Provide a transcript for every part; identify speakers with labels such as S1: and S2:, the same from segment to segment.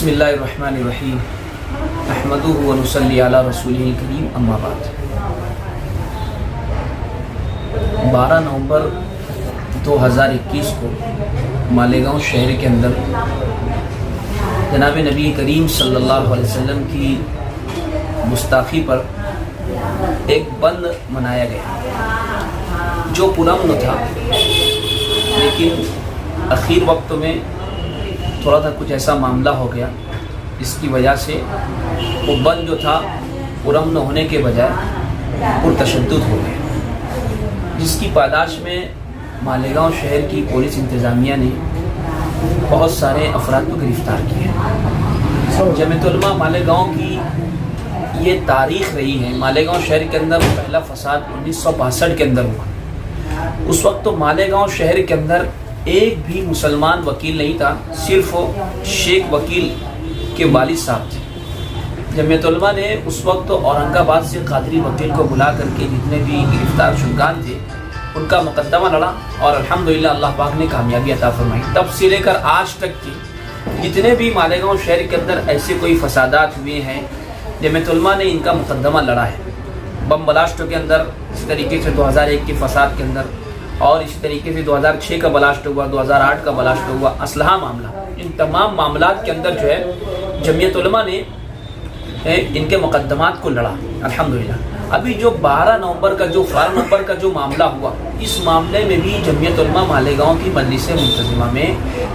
S1: बिस्मिल्लाहिर्रहमानिर्रहीम अहमदुहु व नुसल्ली अला रसूलिहिल करीम अम्मा बाद। 12 नवंबर 2021 को मालेगांव शहर के अंदर जनाब नबी करीम सल्लल्लाहु अलैहि वसल्लम की गुस्ताखी पर एक बंद मनाया गया जो पुरअमन था, लेकिन आखिर वक्त में थोड़ा सा कुछ ऐसा मामला हो गया जिसकी वजह से वो बंद जो था पुरअमन होने के बजाय पुरतशद्दुद हो गया, जिसकी पादाश में मालेगांव शहर की पुलिस इंतज़ामिया ने बहुत सारे अफराद को गिरफ़्तार किया। जमीयत उलमा मालेगांव की ये तारीख़ रही है। मालेगांव शहर के अंदर पहला फसाद 1962 के अंदर हुआ। उस वक्त तो मालेगांव शहर के अंदर एक भी मुसलमान वकील नहीं था, सिर्फ शेख वकील के वालिद साहब थे। जमीयत उलमा ने उस वक्त तो औरंगाबाद से कादरी वकील को बुला करके जितने भी गिरफ्तार शुदगान थे उनका मुकदमा लड़ा और अल्हम्दुलिल्लाह अल्लाह पाक ने कामयाबी अता फरमाई। तब से लेकर आज तक के जितने भी मालेगांव शहर के अंदर ऐसे कोई फसादात हुए हैं, जमीयत उलमा ने इनका मुकदमा लड़ा है। बम ब्लास्ट के अंदर इस तरीके से 2001 के फसाद के अंदर, और इसी तरीके से 2006 का ब्लास्ट हुआ, 2008 का ब्लास्ट हुआ, असलहा मामला, इन तमाम मामलात के अंदर जो है जमीयत उलमा ने इनके मुकदमात को लड़ा अल्हम्दुलिल्लाह। अभी जो 12 नवंबर का जो मामला हुआ, इस मामले में भी जमीयत उलमा मालेगांव की मजलिस मुंतज़िमा में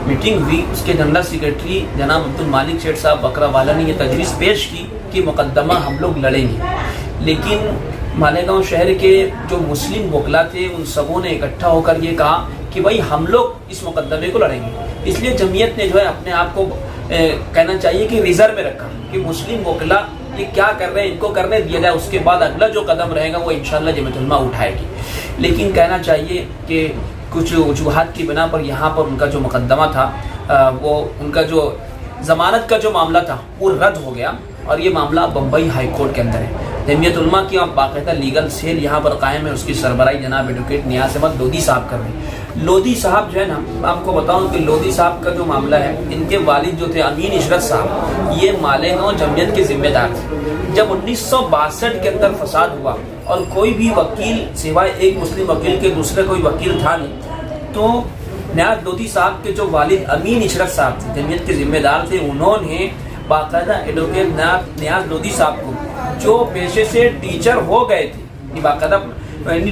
S1: मीटिंग हुई। उसके जनरल सेक्रेटरी जनाब अब्दुल मालिक शेख साहब बकरावाला ने यह तजवीज़ पेश की कि मुकदमा हम लोग लड़ेंगे, लेकिन मालेगांव शहर के जो मुस्लिम वकला थे उन सबों ने इकट्ठा होकर ये कहा कि भाई हम लोग इस मुकदमे को लड़ेंगे। इसलिए जमीयत ने जो है अपने आप को कहना चाहिए कि रिजर्व में रखा कि मुस्लिम वकला ये क्या कर रहे हैं, इनको करने दिया जाए, उसके बाद अगला जो कदम रहेगा वो इंशाअल्लाह जमीयत उलमा उठाएगी। लेकिन कहना चाहिए कि कुछ वजूहात की बिना पर यहाँ पर उनका जो मुकदमा था वो उनका जो ज़मानत का जो मामला था वो रद्द हो गया और ये मामला बम्बई हाई कोर्ट के अंदर है। जमीयत उलमा की बाकायदा लीगल सेल यहाँ पर कायम है, उसकी सरबराही जनाब एडवोकेट नियाज़ अहमद लोधी साहब कर रहे हैं। लोधी साहब जो है ना, आपको बताऊं कि लोधी साहब का जो मामला है, इनके वालिद जो थे अमीन इशरत साहब, ये मालेगांव जमीयत के जिम्मेदार थे। जब 1962 के अंदर फसाद हुआ और कोई भी वकील सिवाय एक मुस्लिम वकील के दूसरे कोई वकील था नहीं, तो नियाज़ लोधी साहब के जो वालिद अमीन इशरत साहब थे, जमीयत के जिम्मेदार थे, उन्होंने बाकायदा एडवोकेट नियाज़ लोधी साहब को, जो पेशे से टीचर हो गए थे, बाकायदा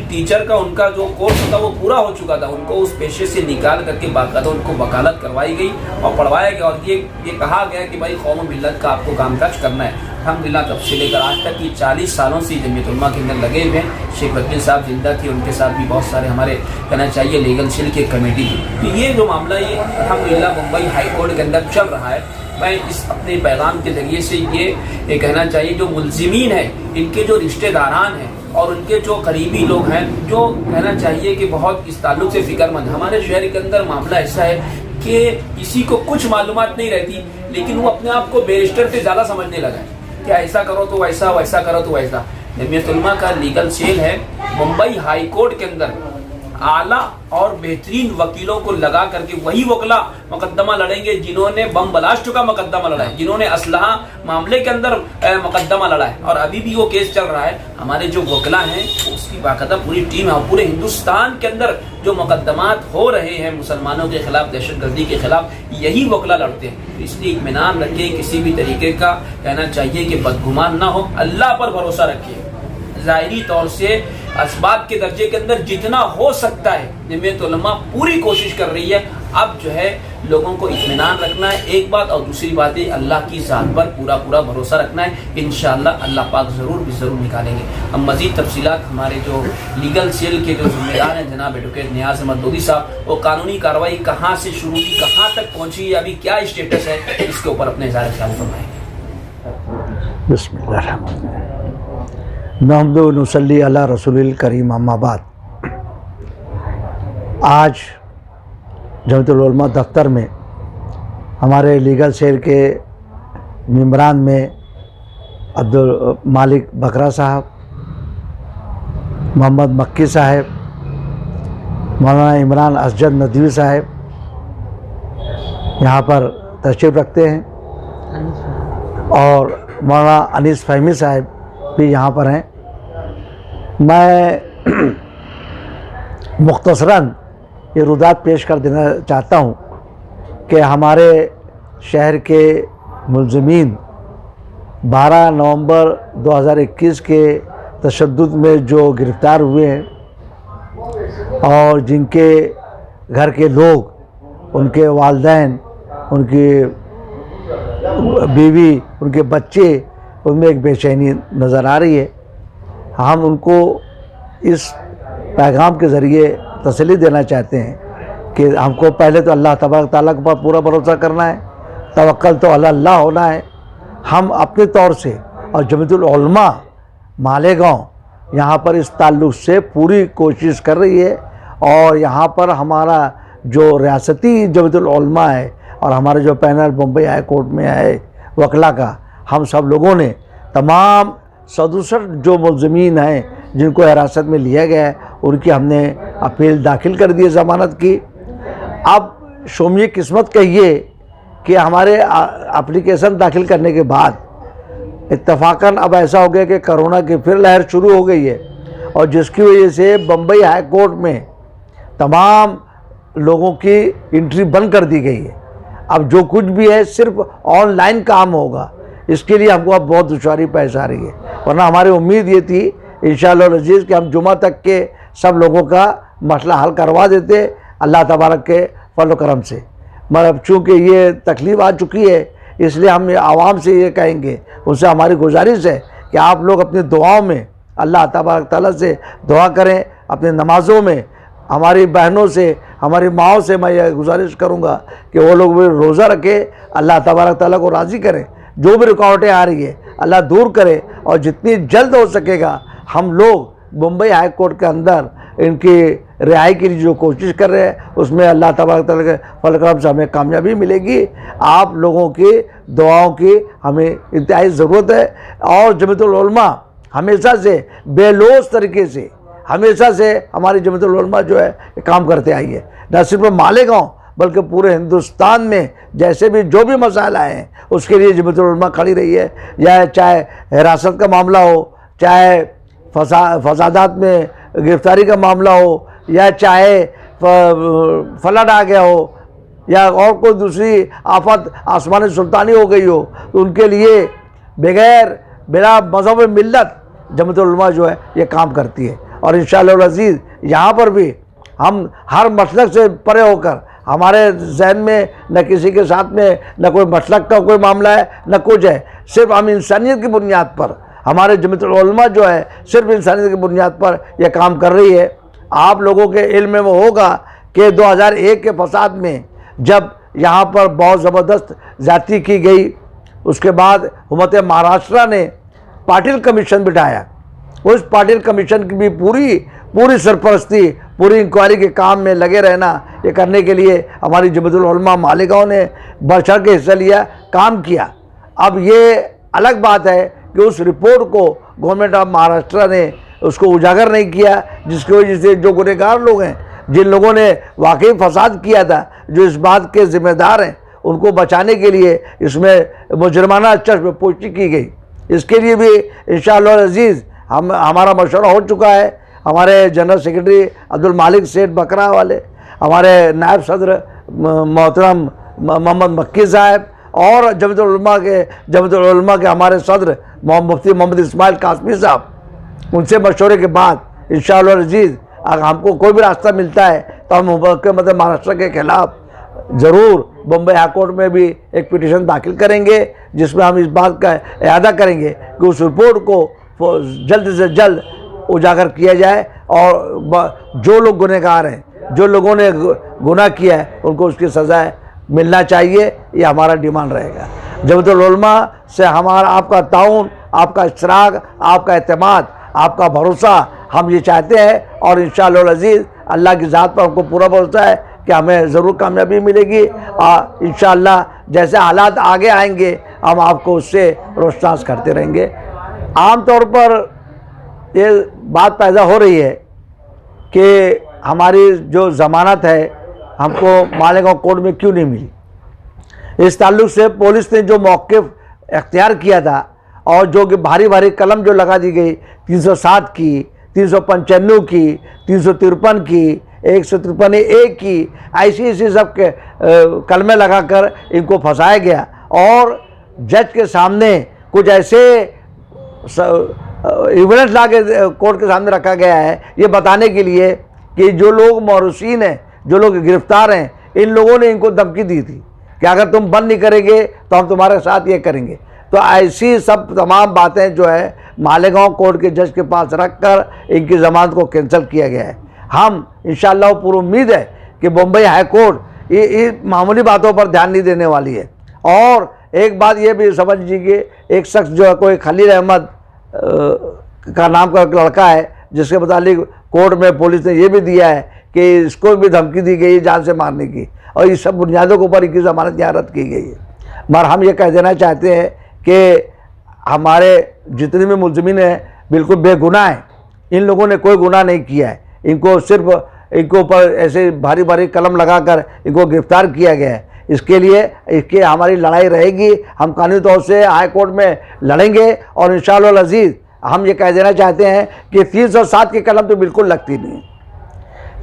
S1: टीचर का उनका जो कोर्स था वो पूरा हो चुका था, उनको उस पेशे से निकाल करके बाकायदा उनको वकालत करवाई गई और पढ़वाया गया और ये कहा गया कि भाई कौम मिल्लत का आपको कामकाज करना है। अल्हम्दुलिल्लाह तब से लेकर आज तक की 40 सालों से जमीयत उलमा के अंदर लगे हुए हैं। शेख वकील साहब जिंदा थे, उनके साथ भी बहुत सारे हमारे कहना चाहिए लीगल सेल की कमेटी थी। तो ये जो मामला ये अल्हम्दुलिल्लाह मुंबई हाई कोर्ट के अंदर चल रहा है। मैं इस अपने पैगाम के ज़रिए से ये कहना चाहिए जो मुल्ज़िमीन है, इनके जो रिश्तेदारान हैं और उनके जो करीबी लोग हैं, जो कहना चाहिए कि बहुत इस ताल्लुक़ से फ़िक्रमंद। हमारे शहर के अंदर मामला ऐसा है कि किसी को कुछ मालूमात नहीं रहती, लेकिन वो अपने आप को बैरिस्टर से ज़्यादा समझने लगा है कि ऐसा करो तो वैसा, वैसा करो तो वैसा। जमीयत उलमा का लीगल सेल है मुंबई हाई कोर्ट के अंदर, आला और बेहतरीन वकीलों को लगा करके वही वकला मुकदमा लड़ेंगे जिन्होंने बम ब्लास्ट का मुकदमा लड़ा है, जिन्होंने असलहा मामले के अंदर मुकदमा लड़ा है, और अभी भी वो केस चल रहा है। हमारे जो वकला हैं उसकी बाकायदा पूरी टीम है और पूरे हिंदुस्तान के अंदर जो मुकदमात हो रहे हैं मुसलमानों के खिलाफ, दहशतगर्दी के खिलाफ, यही वकला लड़ते हैं। इसलिए इत्मीनान रखें, किसी भी तरीके का कहना चाहिए कि बदगुमान ना हो, अल्लाह पर भरोसा रखिए। ज़ाहिरी तौर से असबाब के दर्जे के अंदर जितना हो सकता है जमीयत उलमा पूरी कोशिश कर रही है। अब जो है लोगों को इत्मीनान रखना है एक बात, और दूसरी बात है अल्लाह की ज़ात पर पूरा भरोसा रखना है। इंशाअल्लाह अल्लाह पाक ज़रूर निकालेंगे। अब मज़ीद तफसीलात हमारे जो लीगल सेल के जो जिम्मेदार हैं जनाब एडवोकेट नियाज़ अहमद लोधी साहब, वो कानूनी कार्रवाई कहाँ से शुरू हुई, कहाँ तक पहुँची, अभी क्या स्टेटस है, इसके ऊपर अपने इज़हार ख्याल फरमाएंगे।
S2: बिस्मिल्लाह नहमदु व नुसल्ली अला रसूलिल करीम अम्मा बाद। आज जमीयत उलमा दफ्तर में हमारे लीगल सेल के मेंबरान में अब्दुल मालिक बकरा साहब, मोहम्मद मक्की साहब, मौलाना इमरान असजद नदवी साहब यहाँ पर तशरीफ़ रखते हैं। और मौलाना अनीस फ़हमी साहब भी यहाँ पर हैं। मैं मुख्तसरन ये रुदात पेश कर देना चाहता हूँ कि हमारे शहर के मुल्ज़मीन 12 नवंबर 2021 के तशद्दुद में जो गिरफ़्तार हुए हैं और जिनके घर के लोग, उनके वालिदैन, उनकी बीवी, उनके बच्चे, उनमें एक बेचैनी नज़र आ रही है। हम उनको इस पैगाम के ज़रिए तसल्ली देना चाहते हैं कि हमको पहले तो अल्लाह तबारक ताला के ऊपर पूरा भरोसा करना है, तवक्कल तो अल्लाह होना है। हम अपने तौर से और जमीयतुल उलमा मालेगांव यहाँ पर इस ताल्लुक़ से पूरी कोशिश कर रही है और यहाँ पर हमारा जो रियासती जमीयतुल उलमा है और हमारे जो पैनल बम्बई हाई कोर्ट में है वकला का, हम सब लोगों ने तमाम 67 जो मुल्ज़मीन हैं जिनको हिरासत में लिया गया है उनकी हमने अपील दाखिल कर दी है ज़मानत की। अब शोमिय किस्मत कहिए कि हमारे एप्लीकेशन दाखिल करने के बाद इत्तफाकन अब ऐसा हो गया कि कोरोना की फिर लहर शुरू हो गई है और जिसकी वजह से बम्बई हाई कोर्ट में तमाम लोगों की एंट्री बंद कर दी गई है। अब जो कुछ भी है सिर्फ ऑनलाइन काम होगा। इसके लिए हमको अब बहुत दुश्वारी पेश आ रही है, वरना हमारी उम्मीद ये थी इंशाअल्लाह अज़ीज़ कि हम जुमा तक के सब लोगों का मसला हल करवा देते अल्लाह तबारक के फज़ल व करम से। मगर चूँकि ये तकलीफ़ आ चुकी है इसलिए हम आवाम से ये कहेंगे, उनसे हमारी गुजारिश है कि आप लोग अपनी दुआओं में अल्लाह तबारक ताला से दुआ करें। अपनी नमाज़ों में हमारी बहनों से, हमारी माओं से मैं ये गुजारिश करूँगा कि वो लोग भी रोज़ा रखें, अल्लाह तबारक ताला को राज़ी करें। जो भी रुकावटें आ रही है अल्लाह दूर करे और जितनी जल्द हो सकेगा हम लोग मुंबई हाई कोर्ट के अंदर इनकी रिहाई के लिए जो कोशिश कर रहे हैं उसमें अल्लाह तबारक तआला के फज़ल करम से हमें कामयाबी मिलेगी। आप लोगों की दुआओं की हमें इंतहाई ज़रूरत है और जमीयतुल उलमा हमेशा से बेलोस तरीके से हमेशा से हमारी जमीयतुल उलमा जो है काम करते आई है, न सिर्फ मालेगांव बल्कि पूरे हिंदुस्तान में जैसे भी जो भी मसाइल आए हैं उसके लिए जमीयतुल उलमा खड़ी रही है। या चाहे हिरासत का मामला हो, चाहे फसादात में गिरफ्तारी का मामला हो, या चाहे फ्लड आ गया हो, या और कोई दूसरी आफत आसमानी सुल्तानी हो गई हो, तो उनके लिए बिला मज़हब मिल्लत जमीयतुल उलमा जो है ये काम करती है। और इंशाअल्लाह अज़ीज़ यहाँ पर भी हम हर मसलक से परे होकर, हमारे जहन में न किसी के साथ में न कोई मसलक का कोई मामला है न कुछ है, सिर्फ हम इंसानियत की बुनियाद पर, हमारे जमीयतुल उलमा जो है सिर्फ इंसानियत की बुनियाद पर यह काम कर रही है। आप लोगों के इल्म में वो होगा कि 2001 के फसाद में जब यहाँ पर बहुत ज़बरदस्त ज़्यादती की गई, उसके बाद हुकूमत महाराष्ट्र ने पाटिल कमीशन बिठाया। उस पाटिल कमीशन की भी पूरी सरपरस्ती, पूरी इंक्वायरी के काम में लगे रहना, ये करने के लिए हमारी जमीयतुल उलमा मालेगांव ने बढ़-चढ़ के हिस्सा लिया, काम किया। अब ये अलग बात है कि उस रिपोर्ट को गवर्नमेंट ऑफ महाराष्ट्र ने उसको उजागर नहीं किया, जिसकी वजह से जो गुनहगार लोग हैं, जिन लोगों ने वाकई फसाद किया था, जो इस बात के ज़िम्मेदार हैं, उनको बचाने के लिए इसमें मुजरमाना चश्म पोशी की गई। इसके लिए भी इंशाअल्लाह अज़ीज़ हमारा मशवरा हो चुका है। हमारे जनरल सेक्रेटरी अब्दुल मालिक सेठ बकरा वाले, हमारे नायब सदर मोहतरम मोहम्मद मक्की साहब और जमीयतुल उलमा के हमारे सदर मुफ्ती मोहम्मद इस्माइल कासमी साहब, उनसे मशवरे के बाद इंशाअल्लाह अज़ीज़ अगर हमको कोई भी रास्ता मिलता है तो हम हुकूमत महाराष्ट्र के खिलाफ ज़रूर बम्बई हाई कोर्ट में भी एक पिटीशन दाखिल करेंगे, जिसमें हम इस बात का इरादा करेंगे कि उस रिपोर्ट को जल्द से जल्द उजागर किया जाए और जो लोग गुनहगार हैं, जो लोगों ने गुनाह किया है, उनको उसकी सज़ा मिलना चाहिए। ये हमारा डिमांड रहेगा। जमीयतुल उलमा से हमारा आपका ताउन, आपका इश्तराक, आपका एतमाद, आपका भरोसा हम ये चाहते हैं और इंशाअल्लाह अज़ीज़ अल्लाह की ज़ात पर हमको पूरा भरोसा है कि हमें ज़रूर कामयाबी मिलेगी। और इंशाअल्लाह जैसे हालात आगे आएंगे हम आपको उससे रोशनास करते रहेंगे। आम तौर पर ये बात पैदा हो रही है कि हमारी जो ज़मानत है हमको मालेगांव कोर्ट में क्यों नहीं मिली। इस ताल्लुक़ से पुलिस ने जो मौक़िफ़ अख्तियार किया था और जो कि भारी भारी कलम जो लगा दी गई 307 की, 395 की, 353 की, 153A की, ऐसी सब के कलमे लगाकर इनको फंसाया गया और जज के सामने कुछ ऐसे एविडेंस ला के कोर्ट के सामने रखा गया है ये बताने के लिए कि जो लोग मौरूसीन हैं, जो लोग गिरफ्तार हैं, इन लोगों ने इनको धमकी दी थी कि अगर तुम बंद नहीं करेंगे तो हम तुम्हारे साथ ये करेंगे। तो ऐसी सब तमाम बातें जो है मालेगांव कोर्ट के जज के पास रखकर इनकी ज़मानत को कैंसिल किया गया है। हम इंशाअल्लाह पूरी उम्मीद है कि बम्बई हाई कोर्ट ये मामूली बातों पर ध्यान नहीं देने वाली है। और एक बात ये भी समझ लीजिए, एक शख्स जो है कोई खलील अहमद का नाम का एक लड़का है जिसके मुतालिक कोर्ट में पुलिस ने ये भी दिया है कि इसको भी धमकी दी गई है जान से मारने की, और इस सब बुनियादों के ऊपर इनकी ज़मानत यहाँ रद्द की गई है। मगर हम ये कह देना चाहते हैं कि हमारे जितने भी मुलज़िमीन हैं बिल्कुल बेगुनाह हैं, इन लोगों ने कोई गुनाह नहीं किया है। इनको सिर्फ इनको ऊपर ऐसे भारी भारी कलम लगाकर इनको गिरफ्तार किया गया है। इसके हमारी लड़ाई रहेगी, हम कानूनी तौर से हाई कोर्ट में लड़ेंगे और इंशाअल्लाह अज़ीज़ हम ये कह देना चाहते हैं कि 307 की कलम तो बिल्कुल लगती नहीं,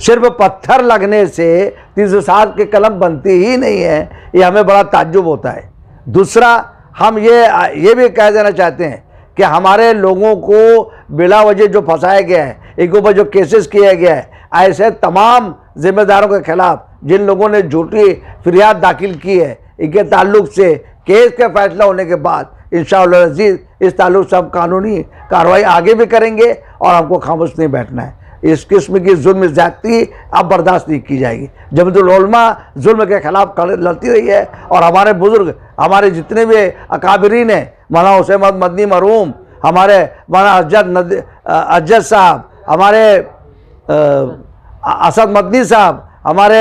S2: सिर्फ पत्थर लगने से 307 की कलम बनती ही नहीं है, ये हमें बड़ा ताज्जुब होता है। दूसरा, हम ये भी कह देना चाहते हैं कि हमारे लोगों को बिला वजह जो फंसाया गया है, इनके ऊपर जो केसेस किया गया है, ऐसे तमाम जिम्मेदारों के खिलाफ जिन लोगों ने झूठी फरियाद दाखिल की है, इनके ताल्लुक से केस का फैसला होने के बाद इंशाअल्लाह अज़ीज़ इस ताल्लुक से हम कानूनी कार्रवाई आगे भी करेंगे और हमको खामोश नहीं बैठना है। इस किस्म की जुल्म ज़्यादती अब बर्दाश्त नहीं की जाएगी। जमीयतुल उलमा जुल्म के खिलाफ लड़ती रही है और हमारे बुज़ुर्ग, हमारे जितने भी अकाबरीन हैं, मौलाना हुसैन अहमद मदनी मरहूम, हमारे मौलाना अज्जद साहब, हमारे असद मदनी साहब, हमारे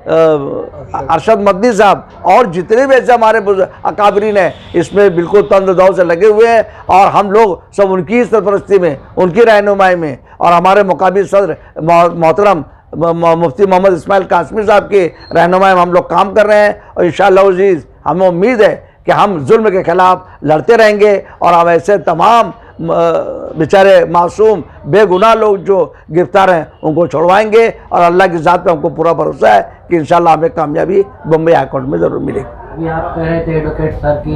S2: अरशद मदनी साहब और जितने भी ऐसे हमारे अकाबरीन हैं, इसमें बिल्कुल तंद-दौ से लगे हुए हैं और हम लोग सब उनकी सरपरस्ती में, उनकी रहनुमाई में और हमारे मुकाबिल सदर मोहतरम मुफ्ती मोहम्मद इस्माइल कासमी साहब की रहनुमाई में हम लोग काम कर रहे हैं। और इंशाअल्लाह अज़ीज़ हमें उम्मीद है कि हम जुल्म के ख़िलाफ़ लड़ते रहेंगे और हम ऐसे तमाम बेचारे मासूम बेगुनाह लोग जो गिरफ्तार हैं उनको छुड़वाएंगे और अल्लाह की ज़ात पे हमको पूरा भरोसा है कि इंशाअल्लाह हमें कामयाबी बम्बई हाई कोर्ट में ज़रूर मिलेगी।
S3: अभी आप कह रहे थे एडवोकेट सर कि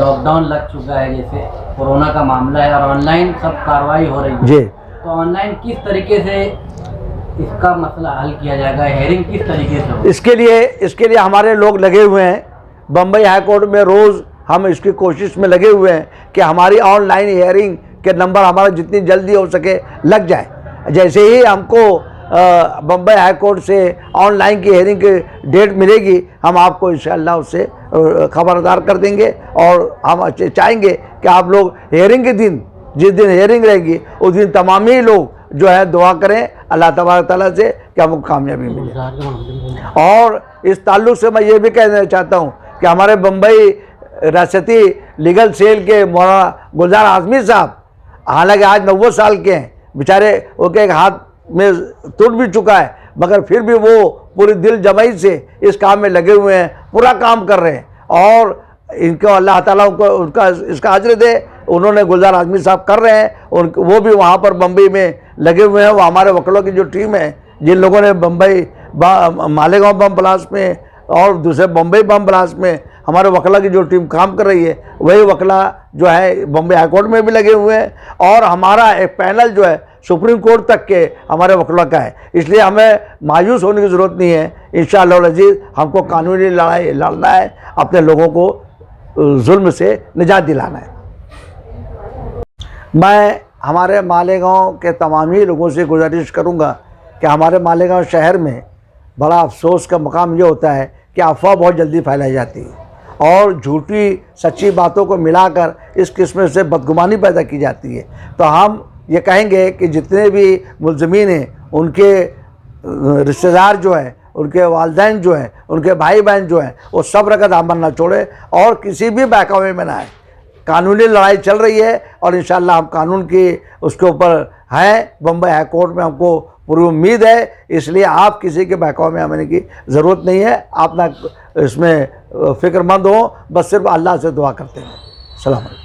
S3: लॉकडाउन लग चुका है, जैसे कोरोना का मामला है और ऑनलाइन सब कार्रवाई हो रही है
S2: जी,
S3: तो ऑनलाइन किस तरीके से इसका मसला हल किया जाएगा, हेयरिंग किस तरीके से होगी?
S2: इसके लिए हमारे लोग लगे हुए हैं। बम्बई हाई कोर्ट में रोज़ हम इसकी कोशिश में लगे हुए हैं कि हमारी ऑनलाइन हियरिंग के नंबर हमारा जितनी जल्दी हो सके लग जाए। जैसे ही हमको बम्बई हाई कोर्ट से ऑनलाइन की हियरिंग की डेट मिलेगी हम आपको इंशाअल्लाह उससे खबरदार कर देंगे और हम चाहेंगे कि आप लोग हियरिंग के दिन, जिस दिन हियरिंग रहेगी उस दिन तमाम ही लोग जो है दुआ करें अल्लाह तबारक तआला से कि हमको कामयाबी मिले। और इस ताल्लुक़ से मैं ये भी कह देना चाहता हूँ कि हमारे बम्बई रियासती लीगल सेल के मौलाना गुलजार आज़मी साहब, हालांकि आज 90 साल के हैं, बेचारे उनके एक हाथ में टूट भी चुका है, मगर फिर भी वो पूरी दिल जमाई से इस काम में लगे हुए हैं, पूरा काम कर रहे हैं और इनको अल्लाह ताला उनका इसका अजर दे। उन्होंने गुलजार आज़मी साहब कर रहे हैं, वो भी वहाँ पर बम्बई में लगे हुए हैं। वो हमारे वकीलों की जो टीम है, जिन लोगों ने बम्बई मालेगांव बम ब्लास्ट में और दूसरे बम्बई बम ब्लास्ट में हमारे वकला की जो टीम काम कर रही है, वही वकला जो है बम्बई हाई कोर्ट में भी लगे हुए हैं और हमारा एक पैनल जो है सुप्रीम कोर्ट तक के हमारे वकला का है। इसलिए हमें मायूस होने की ज़रूरत नहीं है। इंशाअल्लाह अज़ीज़ हमको कानूनी लड़ाई लड़ना है, अपने लोगों को जुल्म से निजात दिलाना है। मैं हमारे मालेगांव के तमाम ही लोगों से गुजारिश करूंगा कि हमारे मालेगांव शहर में बड़ा अफसोस का मकाम ये होता है कि अफवाह बहुत जल्दी फैलाई जाती है और झूठी सच्ची बातों को मिलाकर इस किस्म से बदगुमानी पैदा की जाती है। तो हम ये कहेंगे कि जितने भी मुलज़मीन हैं, उनके रिश्तेदार जो हैं, उनके वालिदैन जो हैं, उनके भाई बहन जो हैं, वो सब्र का दामन ना छोड़े और किसी भी बहकावे में ना आए। कानूनी लड़ाई चल रही है और इंशाअल्लाह हम कानून की उसके ऊपर हैं। बम्बई हाई कोर्ट में हमको पूरी उम्मीद है, इसलिए आप किसी के बहकावे में आने की ज़रूरत नहीं है। आप ना इसमें फ़िक्रमंद हो, बस सिर्फ अल्लाह से दुआ करते हैं। सलाम अलैकुम।